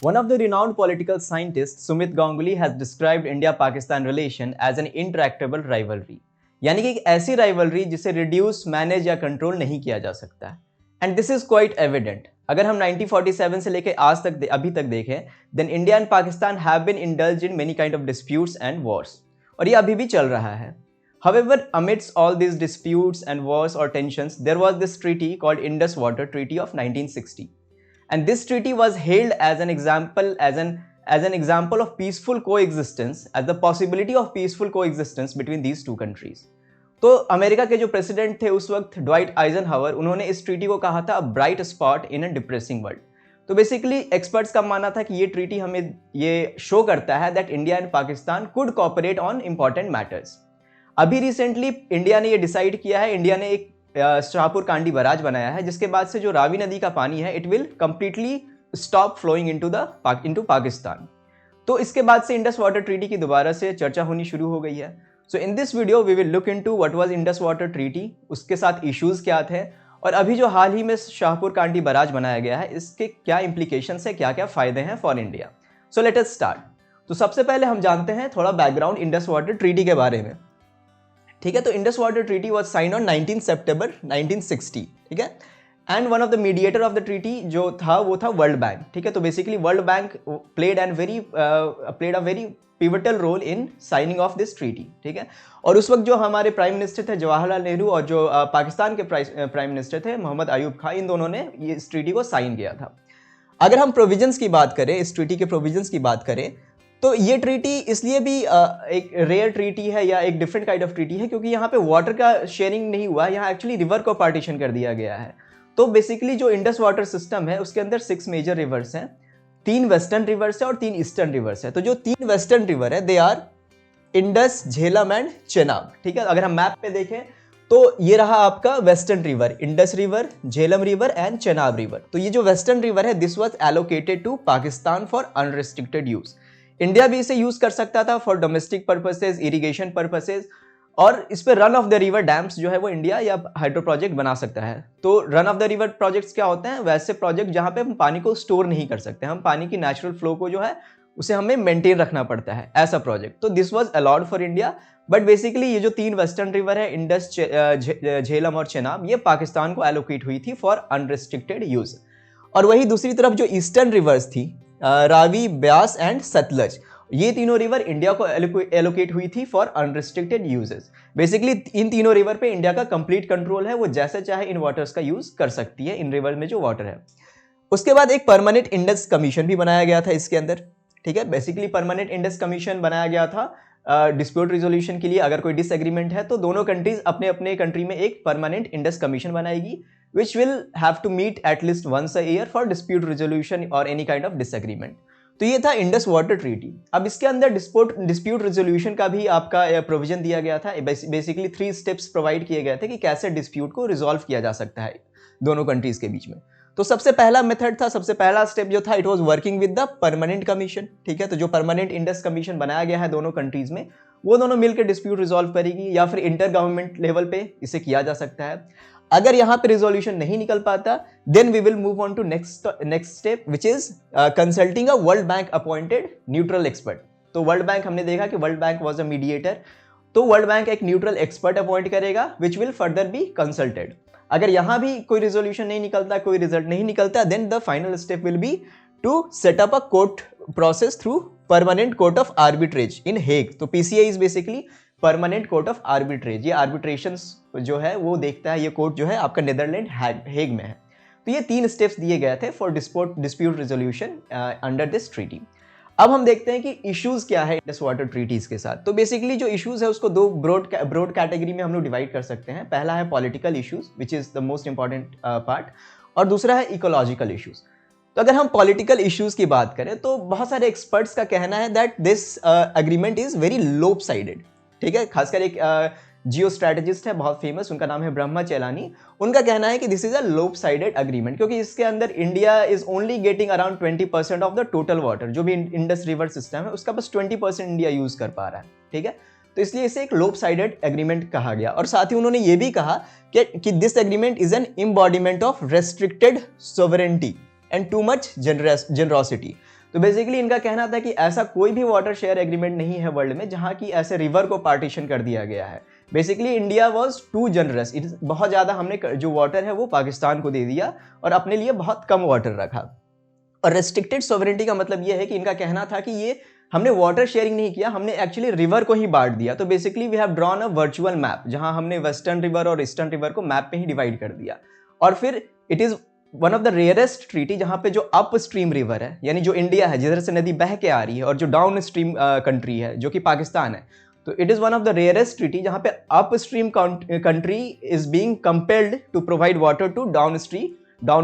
One of the renowned political scientists, Sumit Ganguly, has described India-Pakistan relation as an intractable rivalry. यानी कि एक ऐसी rivalry जिसे reduce, manage या control नहीं किया जा सकता है. And this is quite evident. अगर हम 1947 से लेकर आज तक अभी तक देखें, then India and Pakistan have been indulged in many kind of disputes and wars, और ये अभी भी चल रहा है. However, amidst all these disputes and wars or tensions, there was this treaty called Indus Water Treaty of 1960. And this treaty was hailed as an example of peaceful coexistence, as the possibility of peaceful coexistence between these two countries. तो America के जो president थे उस वक्त Dwight Eisenhower, उन्होंने इस treaty को कहा था bright spot in a depressing world. तो बेसिकली एक्सपर्ट्स का मानना था कि ये ट्रीटी हमें ये शो करता है that India and Pakistan could cooperate on important matters. अभी रिसेंटली इंडिया ने ये डिसाइड किया है, इंडिया ने एक शाहपुर कांडी बराज बनाया है, जिसके बाद से जो रावी नदी का पानी है it will completely stop flowing into Pakistan. तो इसके बाद से इंडस वाटर ट्रीटी की दोबारा से चर्चा होनी शुरू हो गई है. So in this video we will look into what was Indus water treaty, उसके साथ इश्यूज क्या थे, और अभी जो हाल ही में शाहपुर कांडी बराज बनाया गया है इसके क्या इंप्लीकेशंस है, क्या क्या फायदे हैं for India. So let us start. तो सबसे पहले हम जानते हैं थोड़ा बैकग्राउंड इंडस वाटर ट्रीटी के बारे में. ठीक है, तो Indus water treaty was signed on 19 सितंबर 1960. ठीक है, and one of the mediator of the treaty जो था वो था वर्ल्ड बैंक. ठीक है, तो basically world bank played a very pivotal role in signing of this treaty. ठीक है, और उस वक्त जो हमारे प्राइम मिनिस्टर थे जवाहरलाल नेहरू और जो पाकिस्तान के प्राइम मिनिस्टर थे मोहम्मद अयूब खान, इन दोनों ने ये इस ट्रीटी को साइन किया था. अगर हम प्रोविजंस की बात करें, इस ट्रीटी के प्रोविजंस की बात करें, तो ये ट्रीटी इसलिए भी एक रेयर ट्रीटी है या एक डिफरेंट काइंड ऑफ ट्रीटी है क्योंकि यहाँ पे वाटर का शेयरिंग नहीं हुआ है, यहाँ एक्चुअली रिवर को पार्टीशन कर दिया गया है. तो बेसिकली जो इंडस वाटर सिस्टम है उसके अंदर 6 मेजर रिवर्स हैं, 3 वेस्टर्न रिवर्स है और 3 ईस्टर्न रिवर्स है. तो जो 3 वेस्टर्न रिवर है they are Indus, Jhelum and Chenab. ठीक है, अगर हम मैप पे देखें तो ये रहा आपका western river, Indus river, Jhelum river and Chenab river. तो ये जो वेस्टर्न रिवर है this was allocated to Pakistan for unrestricted use. India भी इसे यूज कर सकता था for domestic purposes, irrigation purposes, और इस पे run of the river dams जो है वो इंडिया या हाइड्रो प्रोजेक्ट बना सकता है. तो run of the river projects क्या होते हैं, वैसे प्रोजेक्ट जहां पे हम पानी को स्टोर नहीं कर सकते, हम पानी की नेचुरल फ्लो को जो है उसे हमें मेंटेन रखना पड़ता है, ऐसा प्रोजेक्ट. तो this was allowed for India. But basically ये जो 3 वेस्टर्न रिवर है इंडस, झेलम और चेनाब, ये पाकिस्तान को एलोकेट हुई थी फॉर अनरिस्ट्रिक्टेड यूज. और वही दूसरी तरफ जो ईस्टर्न रिवर्स थी, रावी, ब्यास एंड सतलज, ये तीनों रिवर इंडिया को एलोकेट हुई थी फॉर अनरिस्ट्रिक्टेड यूजेस. बेसिकली इन तीनों रिवर पे इंडिया का कंप्लीट कंट्रोल है, वो जैसे चाहे इन वाटर्स का यूज कर सकती है इन रिवर में जो वाटर है. उसके बाद एक परमानेंट इंडस कमीशन भी बनाया गया था इसके अंदर. ठीक है, बेसिकली परमानेंट इंडस कमीशन बनाया गया था डिस्प्यूट रिजोल्यूशन के लिए. अगर कोई डिसएग्रीमेंट है तो दोनों कंट्रीज अपने अपने कंट्री में एक परमानेंट इंडस कमीशन बनाएगी which will have to meet at least once a year for dispute resolution or any kind of disagreement. तो ये था इंडस वाटर ट्रीटी. अब इसके अंदर डिस्प्यूट रिजोल्यूशन का भी आपका प्रोविजन दिया गया था. बेसिकली 3 स्टेप्स प्रोवाइड किए गए थे कि कैसे डिस्प्यूट को रिजॉल्व किया जा सकता है दोनों कंट्रीज के बीच में. तो सबसे पहला मेथड था, सबसे पहला स्टेप जो था it was working with the permanent commission. ठीक है, तो जो परमानेंट इंडस कमीशन बनाया गया है दोनों कंट्रीज में, वो दोनों मिलकर डिस्प्यूट रिजॉल्व करेगी, या फिर इंटर गवर्नमेंट लेवल पे इसे किया जा सकता है. अगर यहां पे रिजोल्यूशन नहीं निकल पाता then we will move on to next step which is consulting a world bank appointed neutral expert. तो वर्ल्ड बैंक, हमने देखा कि world bank was a mediator, तो वर्ल्ड बैंक एक न्यूट्रल एक्सपर्ट अपॉइंट करेगा which will further be consulted. अगर यहां भी कोई रिजोल्यूशन नहीं निकलता, कोई रिजल्ट नहीं निकलता, then the final step will be to set up a court process through permanent court of arbitrage in Hague. तो PCA is basically permanent court of arbitrage. ये आर्बिट्रेशंस जो है वो देखता है, ये कोर्ट जो है आपका नीदरलैंड हेग में है. तो ये 3 स्टेप्स दिए गए थे for dispute resolution under this treaty. अब हम देखते हैं कि इश्यूज क्या है इंडस वाटर ट्रीटीज के साथ. तो बेसिकली जो इश्यूज है उसको 2 ब्रॉड कैटेगरी में हम लोग डिवाइड कर सकते हैं. पहला है political issues which is the most important part, और दूसरा है इकोलॉजिकल इश्यूज. तो अगर हम पॉलिटिकल इश्यूज की बात करें तो बहुत सारे एक्सपर्ट्स का कहना है that this agreement is very लोप साइडेड. ठीक है, खासकर एक जियो स्ट्रेटेजिस्ट है बहुत फेमस, उनका नाम है ब्रह्मा चेलानी. उनका कहना है कि दिस इज अ लोप साइडेड एग्रीमेंट क्योंकि इसके अंदर India is only getting around 20% of the total water. जो भी इंडस रिवर सिस्टम है उसका बस 20% इंडिया यूज कर पा रहा है. ठीक है, तो इसलिए इसे एक लोप साइडेड एग्रीमेंट कहा गया. और साथ ही उन्होंने ये भी कहा कि this agreement is an embodiment of restricted sovereignty and too much generosity. तो बेसिकली इनका कहना था कि ऐसा कोई भी वाटर शेयर एग्रीमेंट नहीं है वर्ल्ड में जहाँ की ऐसे रिवर को पार्टीशन कर दिया गया है। Basically India was too generous, it बहुत ज़्यादा हमने जो वाटर है वो पाकिस्तान को दे दिया और अपने लिए बहुत कम वाटर रखा। और रेस्ट्रिक्टेड सोवरेनिटी का मतलब ये है कि इनका कहना था कि ये हमने वाटर शेयरिंग नहीं किया, हमने एक्चुअली रिवर को ही बांट दिया। तो basically we have drawn a virtual map जहां हमने वेस्टर्न रिवर और ईस्टर्न रिवर को मैप पे ही डिवाइड कर दिया। और फिर it is one of the rarest treaty जहां पे जो अप स्ट्रीम रिवर है, यानी जो इंडिया है जिधर से नदी बह के आ रही है, और जो डाउन स्ट्रीम कंट्री है जो कि पाकिस्तान है, तो it is one of the rarest treaty जहां पे upstream country is being compelled to provide water to down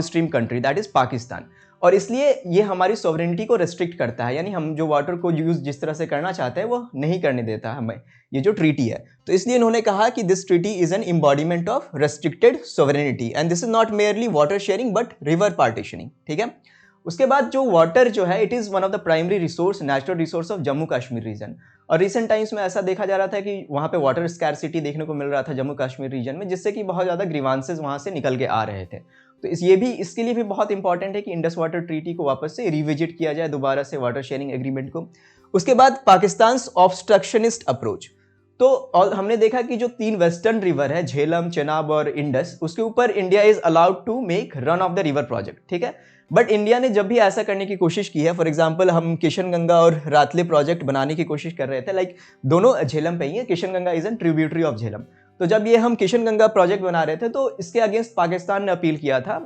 stream country, that is Pakistan. और इसलिए ये हमारी सॉवरेनिटी को रेस्ट्रिक्ट करता है, यानी हम जो वाटर को यूज जिस तरह से करना चाहते हैं वो नहीं करने देता हमें ये जो ट्रीटी है। तो इसलिए इन्होंने कहा कि this treaty is an embodiment of restricted sovereignty and this is not merely water sharing but river partitioning, ठीक है। उसके बाद जो वाटर जो है it is one of the primary resource, natural resource of Jammu Kashmir region. और रिसेंट टाइम्स में ऐसा देखा जा रहा था कि वहाँ पे वाटर स्कैरसिटी देखने को मिल रहा था जम्मू कश्मीर रीजन में, जिससे कि बहुत ज़्यादा ग्रीवांसेस वहाँ से निकल के आ रहे थे। तो ये भी इसके लिए भी बहुत इंपॉर्टेंट है कि इंडस वाटर ट्रीटी को वापस से रिविजिट किया जाए दोबारा से, वाटर शेयरिंग एग्रीमेंट को। उसके बाद पाकिस्तान ऑब्स्ट्रक्शनिस्ट अप्रोच। तो और हमने देखा कि जो 3 वेस्टर्न रिवर है, झेलम, चेनाब और इंडस, उसके ऊपर India is allowed to make run of the river project, ठीक है। बट इंडिया ने जब भी ऐसा करने की कोशिश की है, फॉर एग्जांपल हम किशन गंगा और रातले प्रोजेक्ट बनाने की कोशिश कर रहे थे, लाइक दोनों झेलम पे ही है, Kishan Ganga is an tributary of Jhelum. तो जब ये हम किशन गंगा प्रोजेक्ट बना रहे थे तो इसके अगेंस्ट पाकिस्तान ने अपील किया था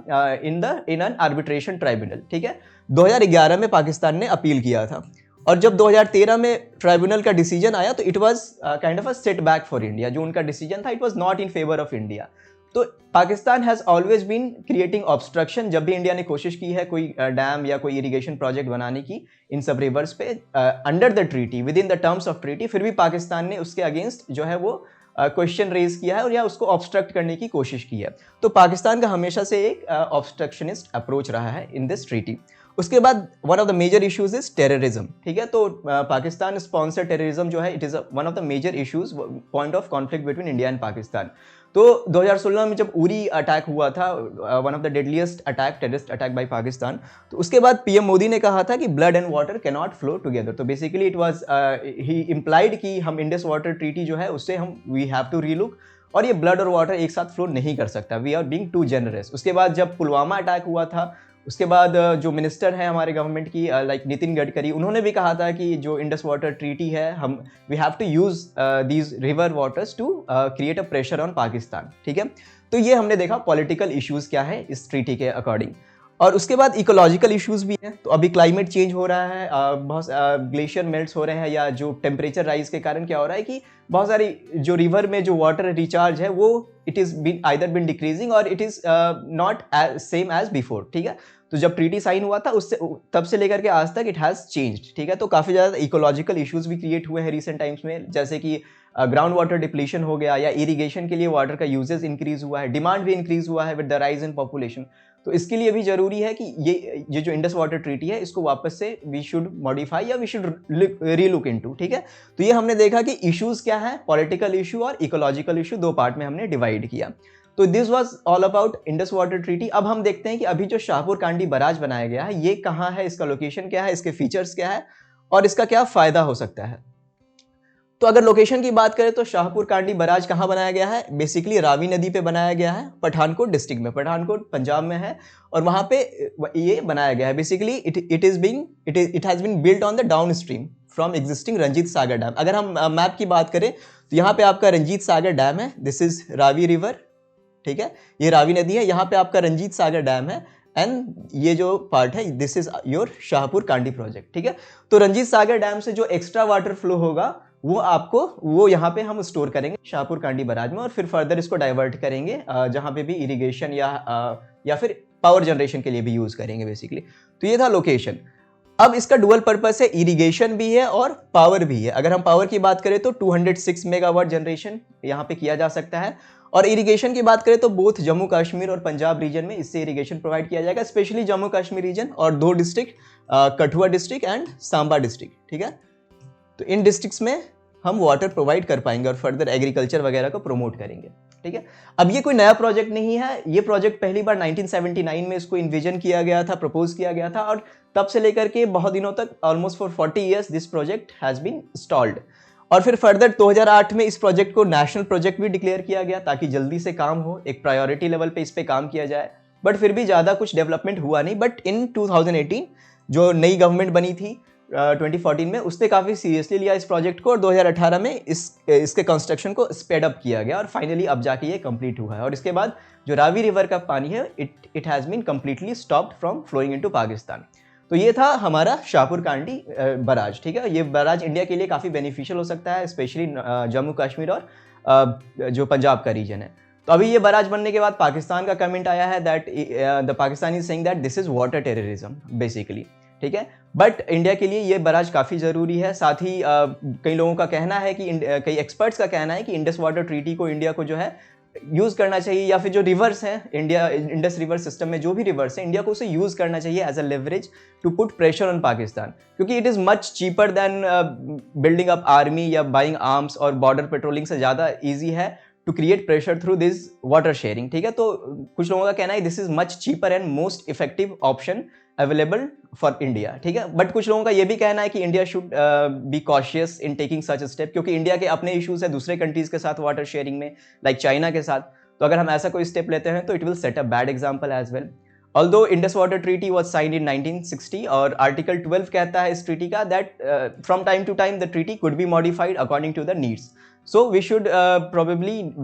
इन एन आर्बिट्रेशन ट्राइब्यूनल, ठीक है। 2011 में पाकिस्तान ने अपील किया था, और जब 2013 में ट्राइब्यूनल का डिसीजन आया तो it was kind of a setback for India. जो उनका डिसीजन था it was not in favour of India. तो Pakistan has always been creating obstruction. जब भी इंडिया ने कोशिश की है कोई डैम या कोई इरिगेशन प्रोजेक्ट बनाने की इन सब रिवर्स पे under the treaty, with in the terms of treaty, फिर भी पाकिस्तान ने उसके अगेंस्ट जो है वो क्वेश्चन रेज किया है और या उसको ऑब्स्ट्रक्ट करने की कोशिश की है। तो पाकिस्तान का हमेशा से एक ऑब्स्ट्रक्शनिस्ट अप्रोच रहा है इन दिस ट्रीटी। उसके बाद one of the major issues is terrorism, ठीक है। तो पाकिस्तान स्पॉन्सर टेररिज्म जो है it is one of the major issues, point of conflict between India and Pakistan. तो 2016 में जब उरी अटैक हुआ था, one of the deadliest attack, terrorist attack by Pakistan, तो उसके बाद पीएम मोदी ने कहा था कि blood and water can not flow together. तो basically it was he implied कि हम इंडस वाटर ट्रीटी जो है उससे हम वी हैव टू रीलुक, और ये ब्लड और वाटर एक साथ फ्लो नहीं कर सकता, we are being too generous. उसके बाद जब पुलवामा अटैक हुआ था, उसके बाद जो मिनिस्टर है हमारे गवर्नमेंट की लाइक नितिन गडकरी, उन्होंने भी कहा था कि जो इंडस वाटर ट्रीटी है हम we have to use these river waters to create a pressure on Pakistan, ठीक है। तो ये हमने देखा पॉलिटिकल इश्यूज क्या है इस ट्रीटी के अकॉर्डिंग। और उसके बाद इकोलॉजिकल इश्यूज भी हैं। तो अभी क्लाइमेट चेंज हो रहा है, बहुत ग्लेशियर मेल्ट्स हो रहे हैं, या जो टेम्परेचर राइज के कारण क्या हो रहा है कि बहुत सारी जो रिवर में जो वाटर रिचार्ज है वो it is been either been decreasing और it is not same as before, ठीक है। तो जब ट्रीटी साइन हुआ था उससे तब से लेकर के आज तक इट हैज़ चेंज्ड, ठीक है। तो काफ़ी ज़्यादा इकोलॉजिकल इश्यूज भी क्रिएट हुए हैं रिसेंट टाइम्स में, जैसे कि ग्राउंड वाटर डिप्लीशन हो गया, या इरिगेशन के लिए वाटर का यूजेस इंक्रीज हुआ है, डिमांड भी इंक्रीज हुआ है with the rise in population. तो इसके लिए भी जरूरी है कि ये जो इंडस वाटर ट्रीटी है इसको वापस से वी शुड मॉडिफाई या वी शुड रीलुक इनटू, ठीक है। तो ये हमने देखा कि इश्यूज क्या है, पॉलिटिकल इशू और इकोलॉजिकल इशू, 2 पार्ट में हमने डिवाइड किया। तो this was all about Indus water treaty. अब हम देखते हैं कि अभी जो शाहपुर कांडी बराज बनाया गया है ये कहाँ है, इसका लोकेशन क्या है, इसके फीचर्स क्या है और इसका क्या फायदा हो सकता है। तो अगर लोकेशन की बात करें तो शाहपुर कांडी बराज कहाँ बनाया गया है, बेसिकली रावी नदी पे बनाया गया है, पठानकोट डिस्ट्रिक्ट में, पठानकोट पंजाब में है, और वहाँ पे ये बनाया गया है। Basically it has been built on the downstream from existing Ranjit Sagar dam. अगर हम मैप की बात करें तो यहाँ पे आपका रंजीत सागर डैम है, दिस इज रावी रिवर, ठीक है, ये रावी नदी है, यहाँ पे आपका रंजीत सागर डैम है, एंड ये जो पार्ट है this is your Shahpur Kandi project, ठीक है। तो रंजीत सागर डैम से जो एक्स्ट्रा वाटर फ्लो होगा वो यहाँ पे हम स्टोर करेंगे शाहपुर कांडी बराज में, और फिर फर्दर इसको डाइवर्ट करेंगे जहाँ पे भी इरिगेशन या फिर पावर जनरेशन के लिए भी यूज करेंगे बेसिकली। तो ये था लोकेशन। अब इसका डुअल पर्पस है, इरिगेशन भी है और पावर भी है। अगर हम पावर की बात करें तो 206 मेगावाट जनरेशन यहाँ पे किया जा सकता है, और इरिगेशन की बात करें तो बोथ जम्मू कश्मीर और पंजाब रीजन में इससे इरिगेशन प्रोवाइड किया जाएगा, स्पेशली जम्मू कश्मीर रीजन और 2 district Kathua district and Samba district, ठीक है। तो इन डिस्ट्रिक्ट्स में हम वाटर प्रोवाइड कर पाएंगे और फर्दर एग्रीकल्चर वगैरह को प्रमोट करेंगे। ठीक है। अब ये कोई नया प्रोजेक्ट नहीं है, ये प्रोजेक्ट पहली बार 1979 में इसको इन्विजन किया गया था, प्रपोज किया गया था, और तब से लेकर के बहुत दिनों तक, almost for 40 years this project has been stalled. और फिर फर्दर 2008 में इस प्रोजेक्ट को नेशनल प्रोजेक्ट भी डिक्लेयर किया गया ताकि जल्दी से काम हो, एक प्रायोरिटी लेवल पे इस पे काम किया जाए। बट फिर भी ज़्यादा कुछ डेवलपमेंट हुआ नहीं। बट इन 2018 जो नई गवर्नमेंट बनी थी 2014 में, उसने काफ़ी सीरियसली लिया इस प्रोजेक्ट को, और 2018 में इसके कंस्ट्रक्शन को स्पेड अप किया गया और फाइनली अब जाके ये कंप्लीट हुआ है। और इसके बाद जो रावी रिवर का पानी है, it has been completely stopped from flowing into Pakistan. तो ये था हमारा शाहपुर कांडी बराज, ठीक है। ये बराज इंडिया के लिए काफ़ी बेनिफिशियल हो सकता है, स्पेशली जम्मू कश्मीर और जो पंजाब का रीजन है। तो अभी ये बराज बनने के बाद पाकिस्तान का कमेंट आया है that the Pakistan is saying that this is water terrorism basically, ठीक है। बट इंडिया के लिए ये बराज काफ़ी ज़रूरी है। साथ ही कई लोगों का कहना है कि कई एक्सपर्ट्स का कहना है कि इंडस वाटर ट्रीटी को इंडिया को जो है यूज़ करना चाहिए, या फिर जो रिवर्स हैं इंडिया इंडस रिवर सिस्टम में जो भी रिवर्स हैं, इंडिया को उसे यूज़ करना चाहिए as a leverage to put pressure on Pakistan, क्योंकि it is much cheaper than building up army या बाइंग आर्म्स, और बॉर्डर पेट्रोलिंग से ज़्यादा ईजी है to create pressure through this water sharing, ठीक है। तो कुछ लोगों का कहना है this is much cheaper and most effective option available for India, ठीक है। बट कुछ लोगों का ये भी कहना है कि India should be cautious in taking such step, क्योंकि इंडिया के अपने इश्यूज है दूसरे कंट्रीज के साथ वाटर शेयरिंग में, लाइक चाइना के साथ। तो अगर हम ऐसा कोई स्टेप लेते हैं तो it will set a bad example as well. Although Indus water treaty was signed in 1960, और आर्टिकल 12 कहता है इस ट्रीटी का that from time to time the treaty could be modified according to the needs. So we should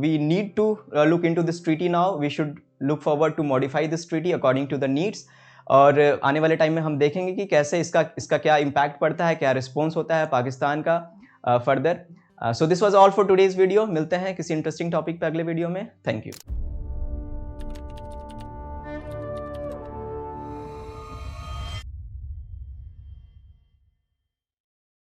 we need to look into this treaty now. We should look forward to modify this treaty according to the needs. और आने वाले time में हम देखेंगे कि कैसे इसका क्या इम्पैक्ट पड़ता है, क्या रिस्पॉन्स होता है पाकिस्तान का further. So this was all for today's video. मिलते हैं किसी इंटरेस्टिंग टॉपिक पे अगले वीडियो में। Thank you.